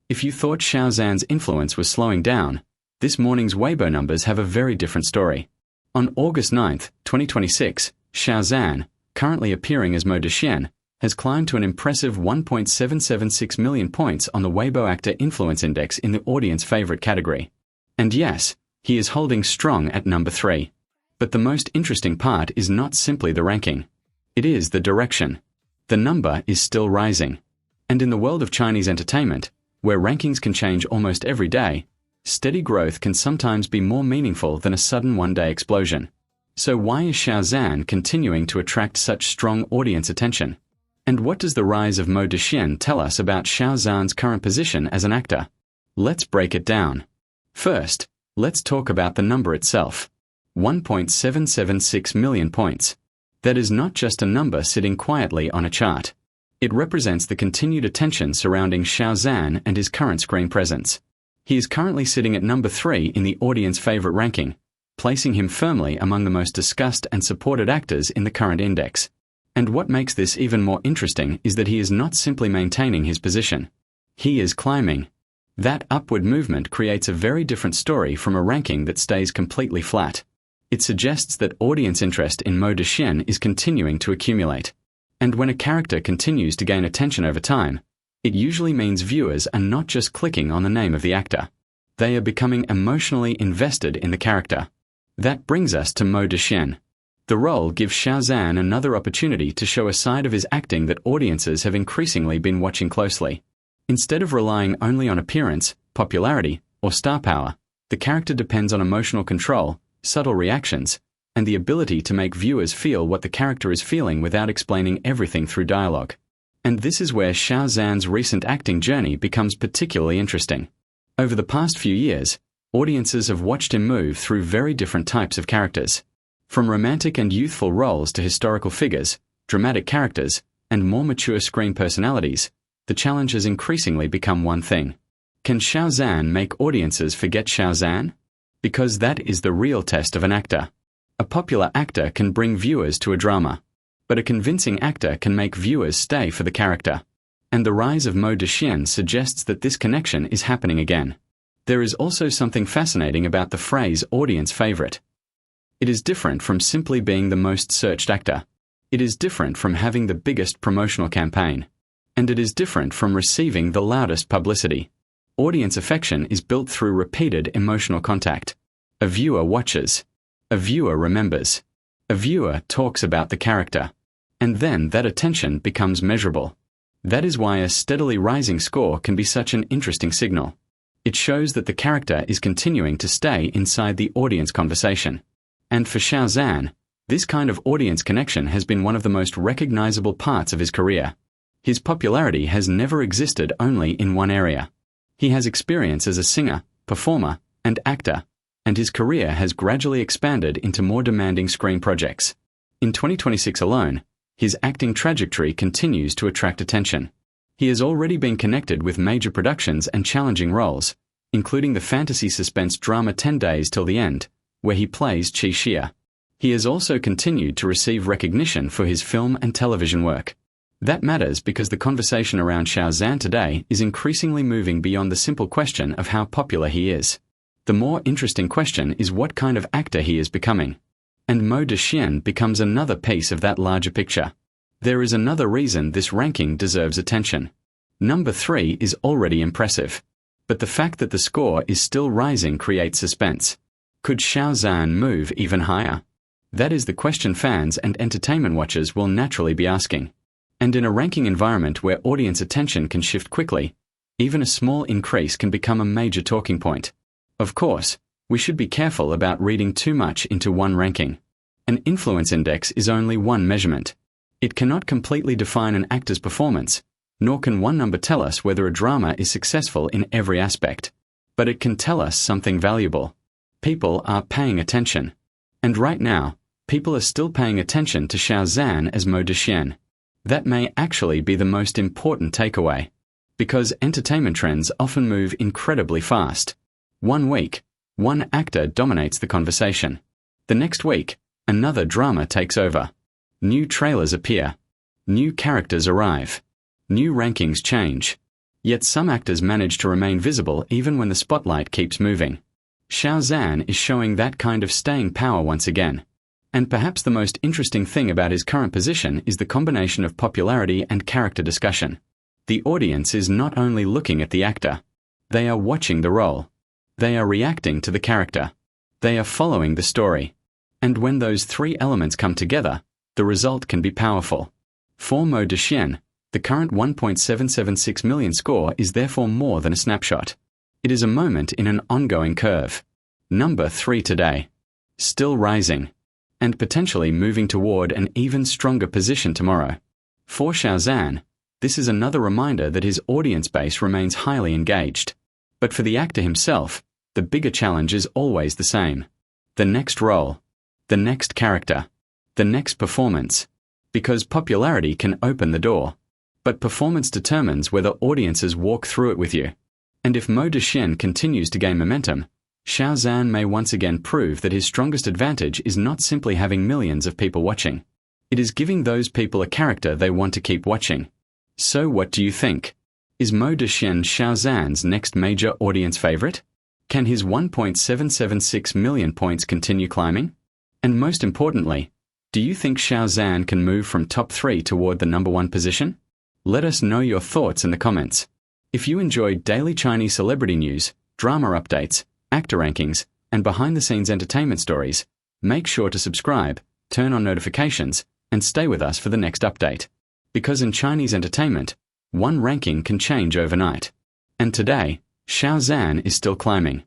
If you thought Xiao Zhan's influence was slowing down, this morning's Weibo numbers have a very different story. On August 9, 2026, Xiao Zhan, currently appearing as Mo Dexian, has climbed to an impressive 1.776 million points on the Weibo Actor Influence Index in the audience favorite category. And yes, he is holding strong at number 3. But the most interesting part is not simply the ranking. It is the direction. The number is still rising. And in the world of Chinese entertainment, where rankings can change almost every day, steady growth can sometimes be more meaningful than a sudden one-day explosion. So why is Xiao Zhan continuing to attract such strong audience attention? And what does the rise of Mo Dexian tell us about Xiao Zhan's current position as an actor? Let's break it down. First, let's talk about the number itself. 1.776 million points. That is not just a number sitting quietly on a chart. It represents the continued attention surrounding Xiao Zhan and his current screen presence. He is currently sitting at number 3 in the audience favorite ranking, placing him firmly among the most discussed and supported actors in the current index. And what makes this even more interesting is that he is not simply maintaining his position. He is climbing. That upward movement creates a very different story from a ranking that stays completely flat. It suggests that audience interest in Mo Dexian is continuing to accumulate. And when a character continues to gain attention over time, it usually means viewers are not just clicking on the name of the actor. They are becoming emotionally invested in the character. That brings us to Mo Dexian. The role gives Xiao Zhan another opportunity to show a side of his acting that audiences have increasingly been watching closely. Instead of relying only on appearance, popularity, or star power, the character depends on emotional control, subtle reactions, and the ability to make viewers feel what the character is feeling without explaining everything through dialogue. And this is where Xiao Zhan's recent acting journey becomes particularly interesting. Over the past few years, audiences have watched him move through very different types of characters. From romantic and youthful roles to historical figures, dramatic characters, and more mature screen personalities, the challenge has increasingly become one thing. Can Xiao Zhan make audiences forget Xiao Zhan? Because that is the real test of an actor. A popular actor can bring viewers to a drama, but a convincing actor can make viewers stay for the character. And the rise of Mo Dexian suggests that this connection is happening again. There is also something fascinating about the phrase audience favorite. It is different from simply being the most searched actor. It is different from having the biggest promotional campaign. And it is different from receiving the loudest publicity. Audience affection is built through repeated emotional contact. A viewer watches. A viewer remembers. A viewer talks about the character. And then that attention becomes measurable. That is why a steadily rising score can be such an interesting signal. It shows that the character is continuing to stay inside the audience conversation. And for Xiao Zhan, this kind of audience connection has been one of the most recognizable parts of his career. His popularity has never existed only in one area. He has experience as a singer, performer, and actor, and his career has gradually expanded into more demanding screen projects. In 2026 alone, his acting trajectory continues to attract attention. He has already been connected with major productions and challenging roles, including the fantasy suspense drama 10 Days Till the End, where he plays Qi Xia. He has also continued to receive recognition for his film and television work. That matters because the conversation around Xiao Zhan today is increasingly moving beyond the simple question of how popular he is. The more interesting question is what kind of actor he is becoming. And Mo Dexian becomes another piece of that larger picture. There is another reason this ranking deserves attention. Number 3 is already impressive. But the fact that the score is still rising creates suspense. Could Xiao Zhan move even higher? That is the question fans and entertainment watchers will naturally be asking. And in a ranking environment where audience attention can shift quickly, even a small increase can become a major talking point. Of course, we should be careful about reading too much into one ranking. An influence index is only one measurement. It cannot completely define an actor's performance, nor can one number tell us whether a drama is successful in every aspect. But it can tell us something valuable. People are paying attention. And right now, people are still paying attention to Xiao Zhan as Mo Dexian. That may actually be the most important takeaway. Because entertainment trends often move incredibly fast. One week, one actor dominates the conversation. The next week, another drama takes over. New trailers appear. New characters arrive. New rankings change. Yet some actors manage to remain visible even when the spotlight keeps moving. Xiao Zhan is showing that kind of staying power once again. And perhaps the most interesting thing about his current position is the combination of popularity and character discussion. The audience is not only looking at the actor. They are watching the role. They are reacting to the character. They are following the story. And when those three elements come together, the result can be powerful. For Mo Dexian, the current 1.776 million score is therefore more than a snapshot. It is a moment in an ongoing curve. Number 3 today. Still rising. And potentially moving toward an even stronger position tomorrow. For Xiao Zhan, this is another reminder that his audience base remains highly engaged. But for the actor himself, the bigger challenge is always the same. The next role. The next character. The next performance. Because popularity can open the door. But performance determines whether audiences walk through it with you. And if Mo Dexian continues to gain momentum, Xiao Zhan may once again prove that his strongest advantage is not simply having millions of people watching. It is giving those people a character they want to keep watching. So what do you think? Is Mo Dexian Xiao Zhan's next major audience favorite? Can his 1.776 million points continue climbing? And most importantly, do you think Xiao Zhan can move from top 3 toward the number 1 position? Let us know your thoughts in the comments. If you enjoyed daily Chinese celebrity news, drama updates, actor rankings, and behind-the-scenes entertainment stories, make sure to subscribe, turn on notifications, and stay with us for the next update. Because in Chinese entertainment, one ranking can change overnight. And today, Xiao Zhan is still climbing.